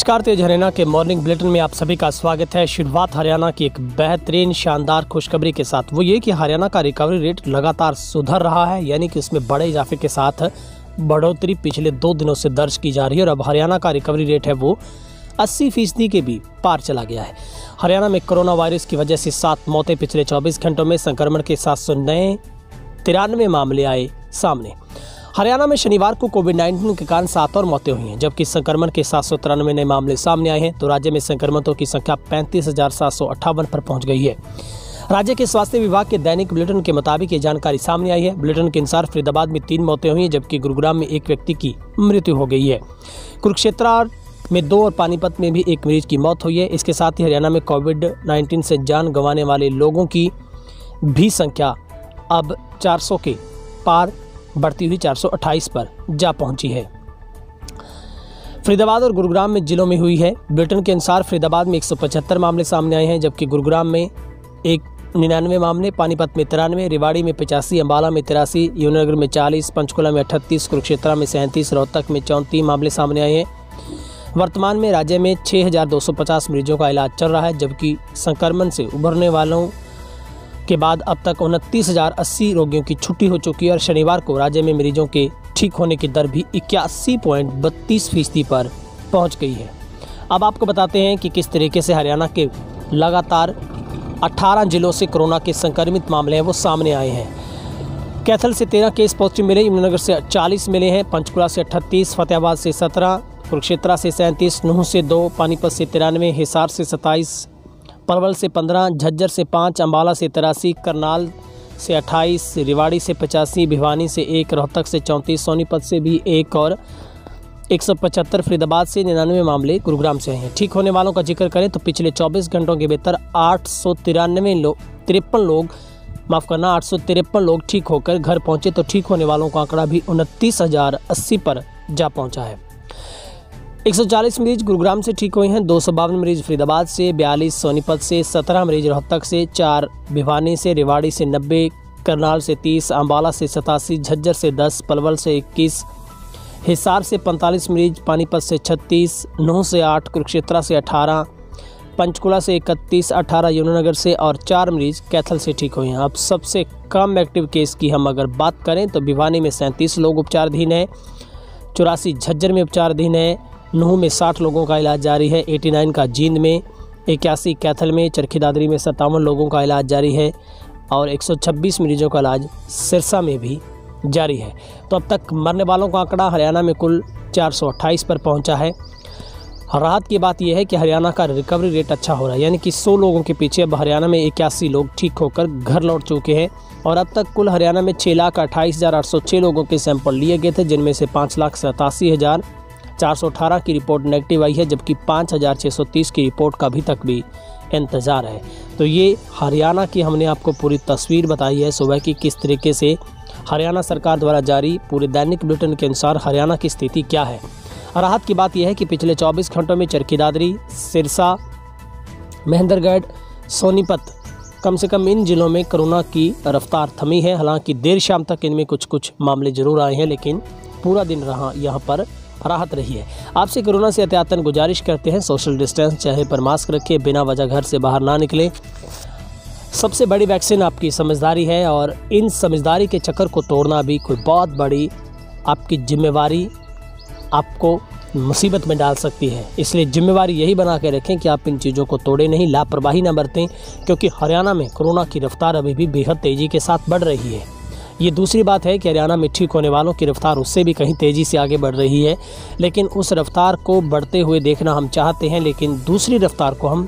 नमस्कार, तेज हरियाणा के morning bulletin में आप सभी का स्वागत है। शुरुआत हरियाणा की एक बेहतरीन शानदार खुशखबरी के साथ। वो ये कि हरियाणा का रिकवरी रेट लगातार सुधर रहा है, यानी कि उसमें बड़े इजाफे के साथ बढ़ोतरी पिछले 2 दिनों से दर्ज की जा रही है और अब हरियाणा का रिकवरी रेट है वो 80% के भी पार चला गया है। हरियाणा में कोरोना वायरस की वजह से 7 मौतें पिछले 24 घंटों में, संक्रमण के 793 मामले आए सामने। हरियाणा में शनिवार को कोविड-19 के कारण 7 और मौतें हुई हैं, जबकि संक्रमण के 793 नए मामले सामने आए हैं। तो राज्य में संक्रमितों की संख्या 35,758 पर पहुंच गई है। राज्य के स्वास्थ्य विभाग के दैनिक बुलेटिन के मुताबिक ये जानकारी सामने आई है। बुलेटिन के अनुसार फरीदाबाद में 3 मौतें हुई हैं, जबकि गुरुग्राम में 1 व्यक्ति की मृत्यु हो गई है। कुरुक्षेत्र में 2 और पानीपत में भी 1 मरीज की मौत हुई है। इसके साथ ही हरियाणा में कोविड-19 से जान गंवाने वाले लोगों की भी संख्या अब 400 के पार बढ़ती हुई 428 पर जा पहुंची है। फरीदाबाद और गुरुग्राम में जिलों में हुई है। बुलेटिन के अनुसार फरीदाबाद में 175 मामले सामने आए हैं, जबकि गुरुग्राम में 99 मामले, पानीपत में 93, रेवाड़ी में 85, अंबाला में 83, यमुनानगर में 40, पंचकुला में 38, कुरुक्षेत्र में 37, रोहतक में 34 मामले सामने आए हैं। वर्तमान में राज्य में 6,250 मरीजों का इलाज चल रहा है, जबकि संक्रमण से उभरने वालों के बाद अब तक 29,080 रोगियों की छुट्टी हो चुकी है और शनिवार को राज्य में मरीजों के ठीक होने की दर भी 81.32% पर पहुंच गई है। अब आपको बताते हैं कि किस तरीके से हरियाणा के लगातार 18 जिलों से कोरोना के संक्रमित मामले हैं वो सामने आए हैं। कैथल से 13 केस पॉजिटिव मिले, यमुनानगर से 40 मिले हैं, पंचकुला से 38, फतेहाबाद से 17, कुरुक्षेत्र से 37, नूंह से 2, पानीपत से 93, हिसार से 27, पलवल से 15, झज्जर से 5, अंबाला से 83, करनाल से 28, रेवाड़ी से 85, भिवानी से 1, रोहतक से 34, सोनीपत से भी 1 और 175, फरीदाबाद से 99 मामले गुरुग्राम से हैं। ठीक होने वालों का जिक्र करें तो पिछले 24 घंटों के भीतर 853 लोग ठीक होकर घर पहुंचे। तो ठीक होने वालों का आंकड़ा भी 29,080 पर जा पहुंचा है। 140 मरीज गुरुग्राम से ठीक हुए हैं, 252 मरीज फरीदाबाद से, 42 सोनीपत से, 17 मरीज रोहतक से, 4 भिवानी से, रेवाड़ी से 90, करनाल से 30, अंबाला से 87, झज्जर से 10, पलवल से 21, हिसार से 45 मरीज, पानीपत से 36, नूंह से 8, कुरुक्षेत्र से 18, पंचकुला से 31, 18 यमुनानगर से और 4 मरीज कैथल से ठीक हुए हैं। अब सबसे कम एक्टिव केस की हम अगर बात करें तो भिवानी में 37 लोग उपचाराधीन हैं, 84 झज्जर में उपचाराधीन है, नूंह में 60 लोगों का इलाज जारी है, 89 का जींद में, 81 कैथल में, चरखी दादरी में 57 लोगों का इलाज जारी है और 126 मरीजों का इलाज सिरसा में भी जारी है। तो अब तक मरने वालों का आंकड़ा हरियाणा में कुल 428 पर पहुंचा है। राहत की बात यह है कि हरियाणा का रिकवरी रेट अच्छा हो रहा है, यानी कि 100 लोगों के पीछे अब हरियाणा में 81 लोग ठीक होकर घर लौट चुके हैं और अब तक कुल हरियाणा में 6,28,806 लोगों के सैंपल लिए गए थे, जिनमें से 5,87,418 की रिपोर्ट नेगेटिव आई है, जबकि 5,630 की रिपोर्ट का अभी तक भी इंतज़ार है। तो ये हरियाणा की हमने आपको पूरी तस्वीर बताई है सुबह की, किस तरीके से हरियाणा सरकार द्वारा जारी पूरे दैनिक बुलेटिन के अनुसार हरियाणा की स्थिति क्या है। राहत की बात यह है कि पिछले 24 घंटों में चरखी दादरी, सिरसा, महेंद्रगढ़, सोनीपत, कम से कम इन जिलों में कोरोना की रफ्तार थमी है। हालांकि देर शाम तक इनमें कुछ मामले जरूर आए हैं, लेकिन पूरा दिन यहाँ पर राहत रही है। आपसे कोरोना से एहतियातन गुजारिश करते हैं, सोशल डिस्टेंस, चेहरे पर मास्क रखें, बिना वजह घर से बाहर ना निकले। सबसे बड़ी वैक्सीन आपकी समझदारी है और इन समझदारी के चक्कर को तोड़ना भी कोई बहुत बड़ी आपकी जिम्मेवारी आपको मुसीबत में डाल सकती है। इसलिए जिम्मेवारी यही बना के रखें कि आप इन चीज़ों को तोड़ें नहीं, लापरवाही ना बरतें, क्योंकि हरियाणा में कोरोना की रफ्तार अभी भी बेहद तेज़ी के साथ बढ़ रही है। ये दूसरी बात है कि हरियाणा में ठीक होने वालों की रफ्तार उससे भी कहीं तेज़ी से आगे बढ़ रही है, लेकिन उस रफ्तार को बढ़ते हुए देखना हम चाहते हैं, लेकिन दूसरी रफ्तार को हम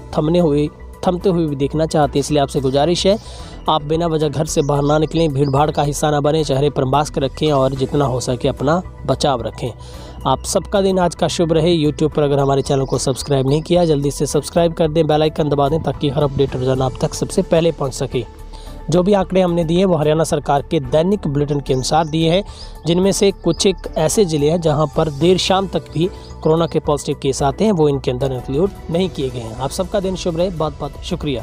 थमते हुए भी देखना चाहते हैं। इसलिए आपसे गुजारिश है, आप बिना वजह घर से बाहर ना निकलें, भीड़ भाड़ का हिस्सा ना बने, चेहरे पर मास्क रखें और जितना हो सके अपना बचाव रखें। आप सबका दिन आज का शुभ रहे। यूट्यूब पर अगर हमारे चैनल को सब्सक्राइब नहीं किया, जल्दी से सब्सक्राइब कर दें, बेल आइकन दबा दें, ताकि हर अपडेट रोजाना आप तक सबसे पहले पहुंच सके। जो भी आंकड़े हमने दिए वो हरियाणा सरकार के दैनिक बुलेटिन के अनुसार दिए हैं, जिनमें से कुछ एक ऐसे ज़िले हैं जहां पर देर शाम तक भी कोरोना के पॉजिटिव केस आते हैं, वो इनके अंदर इंक्लूड नहीं किए गए हैं। आप सबका दिन शुभ रहे। बहुत बहुत शुक्रिया।